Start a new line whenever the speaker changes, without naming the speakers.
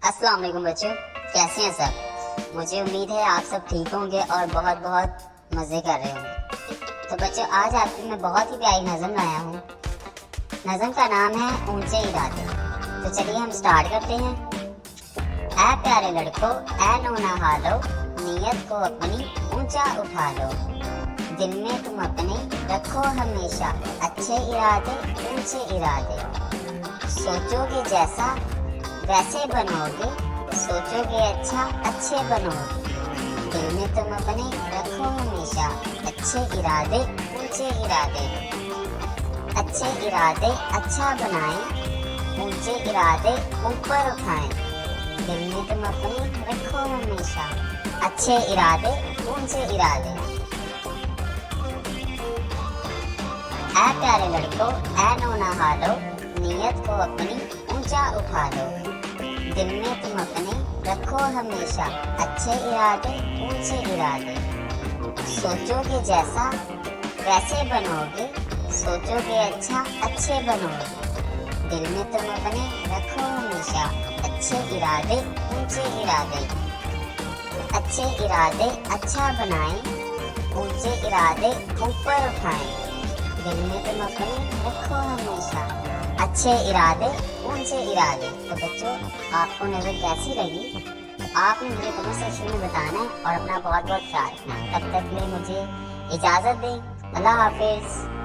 अस्सलाम वालेकुम बच्चों, कैसे हैं सब। मुझे उम्मीद है आप सब ठीक होंगे और बहुत बहुत मज़े कर रहे होंगे। तो बच्चों, आज आपके मैं बहुत ही प्यारी नज़म लाया हूँ। नज़म का नाम है ऊंचे इरादे। तो चलिए हम स्टार्ट करते हैं। ऐ प्यारे लड़कों, ऐ नौना हालो, नीयत को अपनी ऊंचा उठा लो। दिल में तुम अपने रखो हमेशा अच्छे इरादे, ऊंचे इरादे। सोचोगे जैसा वैसे बनोगे, सोचोगे अच्छा अच्छे बनोगे। दिल में तुम अपने रखो हमेशा अच्छे इरादे, ऊंचे इरादे। अच्छे इरादे अच्छा बनाएं, ऊंचे इरादे ऊपर उठाएं। दिल में तुम अपने रखो हमेशा अच्छे इरादे, ऊंचे इरादे। ऐ प्यारे लड़कों, ऐ नौना हालो, नीयत को अपनी ऊंचा उठा लो। दिल में तुम अपने रखो हमेशा अच्छे इरादे, ऊंचे इरादे। सोचोगे जैसा वैसे बनोगे, सोचोगे अच्छा अच्छे बनोगे। दिल में तुम अपने रखो हमेशा अच्छे इरादे, ऊंचे इरादे। अच्छे इरादे अच्छा बनाएं, ऊंचे इरादे ऊपर उठाएं। दिल में तुम अपने रखो हमेशा अच्छे इरादे, ऊंचे इरादे। तो बच्चों, आपको नज़र कैसी लगी तो आपने मुझे कमेंट सेक्शन में बताना है और अपना बहुत बहुत ख्याल रखना। तब तक के लिए मुझे इजाज़त दें। अल्लाह हाफिज़।